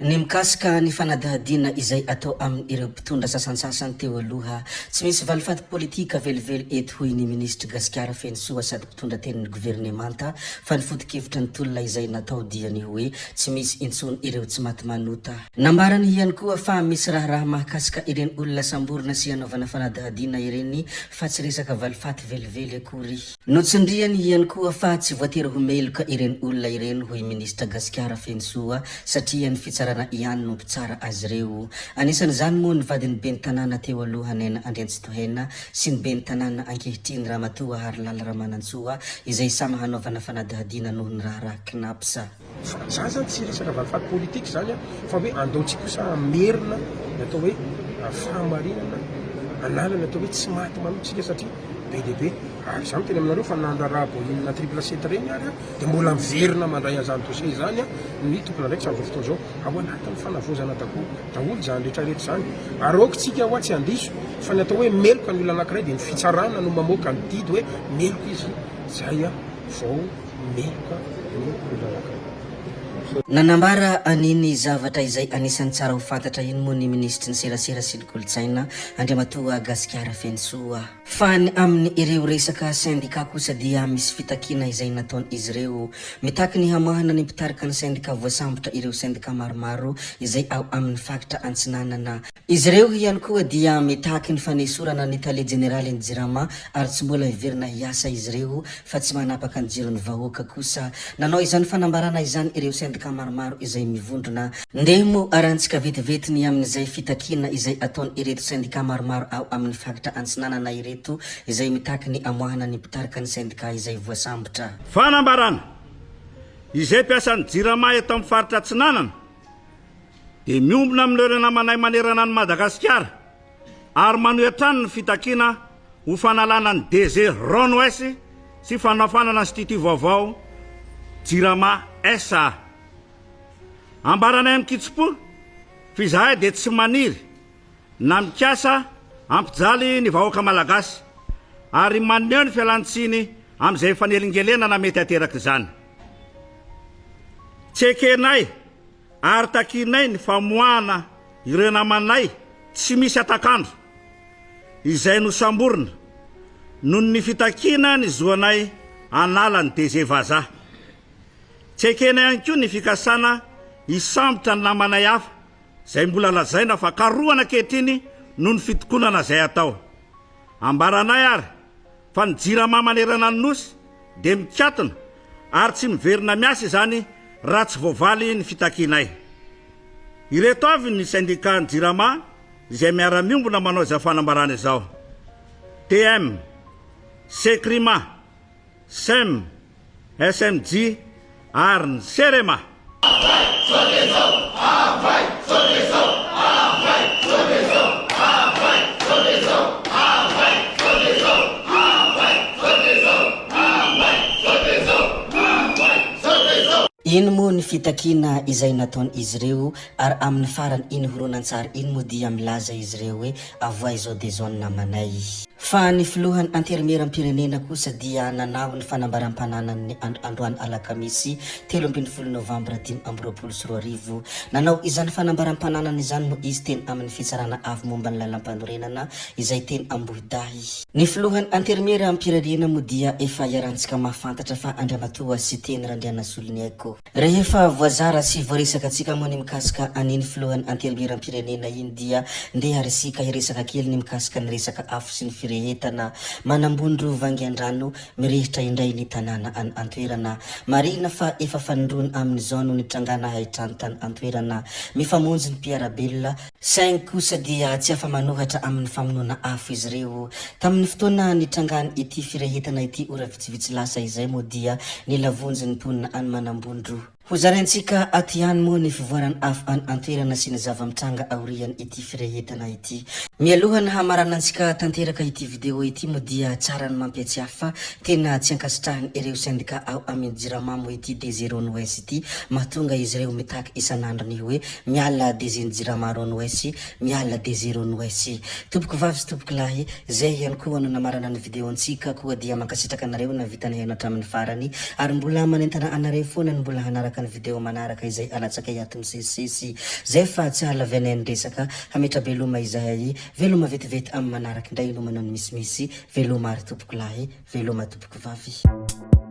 Ny mikasika ny fanadahadiana izay atao amin'ireo mpitondra sasansasany teo aloha, tsy misy valifaty politika velively eto hoy ny ministra Gasikara Fensoa sady mpitondra tenin'ny gouvernemanta fa nifoto-kevitra ny tolona izay natao dia ny hoe tsy misy intsony ireo tsy maty manota. Nambarany ihany koa fa misy raha mahakasika ireny olona samborina sy anaovana fanadahadiana ireny fa tsy resaka valifaty velively akory. Notsindriany ihany koa fa tsy voatery ho meloka ireny olona ireny hoy ministra Gasikara Fensoa satria ny fitsarana ihany no mpitsara azy ireo. Anisan'izany moa ny vadiny ben'ny tanàna teo aloha nena Andriantsitohena sy ny ben'ny tanàna ankehitriny Ramatoa Harilala Ramanantsoa izay samy hanaovana fanadahadiana noho ny raha kinapsa. Za zany tsy resaka valifaty politika zany fa hoe andaotsika kosa merina natao hoe fahamarinana analana atao hoe tsy maty manotsika satria be deaibe ary zany teny aminareo fa nandrarabo inona triple sept reny ary dia mbola miverina mandray an'izany dossier zany ny tompona ndraiky sam'izao fotoana zao ao anatin'ny fanavozana daholo zany rehetrarehetra zany ary aokotsika hoa tsy andiso fa ny atao hoe meloka ny olona anankiray dia ny fitsarana no mamoaka ny didy hoe meloka izy zay vao meloka ny olona anankiray. Nanambara aniny zavatra izay anisan'ny tsara ho fantatra iny moa ny ministry ny serasera sy ny kolotsaina Andriamatoa Gasikara Fensoa fa ny amin'ny ireo resaka syndicat kosa dia misy fitakina izay nataony izy ireo mitaky ny hamahana ny mpitarika ny syndicat voasambotra ireo syndicat maromaro izay ao amin'ny fakitra antsinanana. Izy ireo ihany koa dia mitaky ny fanesorana ny tale generaly ny Jirama ary tsy mbola hiverina hiasa izy ireo fa tsy manapaka ny jiron'ny vahoaka kosa. Nanao izany fanambarana izany ireo syndicat maromaro izay mivondrona ndeha mo arantsika vetivetiny amin'izay fitakina izay ataony ireto syndicat maromaro ao amin'ny fakitra antsinanana ireto izay mitaky ny amoahana ny mpitarika ny syndicat izay voasambotra. Fanambarana izay mpiasan'ny Jirama eto amin'ny faritra antsinanana dia miombona amin'ireo namanay manerana ny Madagasikara ary manohitrany ny fitakina ho fanalana ny DG Ronwes sy fanafanana institut vaovao Jirama SA. Ambaranay amin'ny kitsopo fizahay dia tsy maniry na mikasa ampijaly ny vahoaka malagasy ary maneho ny fialantsiny amin'izay fanelingelenana mety ateraka izany. Tsekenay ary takinay ny famoahana ireo namanay tsy misy atakandro izay nosamborina noho ny fitakina ny zoanay anala ny DG vazaha. Tsekenay ihany koa ny fikasana isambotra ny namanay hafa izay mbola lazaina fa karohana ankehitriny noho ny fitokonana izay atao. Ambaranay ary fa ny Jirama manerana ny nosy dia mikatona ary tsy miverina miasa izany raha tsy voavaly ny fitakinay. Ireto avy ny syndicat ny Jirama izay miara-miombona manao izay fanambarana izao: TM, Sekrima, SEM, SMG ary ny Serema. Ino moa ny fitakina izay nataony izy ireo ary amin'ny farany iny horonan-tsary iny moa dia milaza izy ireo hoe avoa izao dia zao ny namanay. Fa ny filohan'ny anterimeram-pirenena kosa dia nanao ny fanambaram-pananany androany alakamisy 17 Novambra 2024. Nanao izany fanambaram-pananany izany moa izy teny amin'ny fitsarana avy momba ny lalam-panorenana izay teny Ambohidahy. Ny filohan'ny anterimeram-pirenena moa dia efa iarantsika mahafantatra fa Andriamatoa sy teny Randriana Soloniaiko. Rehefa voazara sy voaresaka atsika moa ny mikasika aniny filohan'ny anterimeram-pirenena iny dia ndeha resika iresaka kely ny mikasika ny resaka afo sy ny firehetana manambondro vangian-drano mirehitra indray ny tanàna any antoerana. Marina fa efa fanindrony amin'izao no nitrangana haitrano tany antoerana mifamonjy ny mpiarabelona saingy kosa dia tsy afa manohatra amin'ny famonoana afo izy ireo. Tamin'ny fotoana nitrangany ity firehetana ity ora vitsivitsy lasa izay moa dia nilavonjy ny mponina any manambondro. Hozarantsika aty ihany moa ny fivoarany afo any antoerana sy ny zava-mitranga aoriany ity firehetana ity. Mialohany hamaranantsika tanteraka ity video ity moa dia tsara ny mampiatsiahy fa tena tsy ankasitrahany ireo syndicat ao amin'ny Jirama moa ity DG Ronwes ity mahatonga izy ireo mitaky isan'andro ny hoe miala DG Jirama Ronwes, miala DG Ronwes. Tompoko vavy sy tompoko lahy, zay ihany koa no namarana ny video antsika koa dia mankasitraka anareo na vitany haino hatramin'ny farany ary mbola manentana anareo foana ny mbola hanaraka araka ny video manaraka izay alatsaka iato misesisy zay fa tsy halavy ny resaka hametra veloma izahay veloma vetivety amin'ny manaraka indray no manao ny misimisy veloma ary tompoko lahy veloma tompoko vavy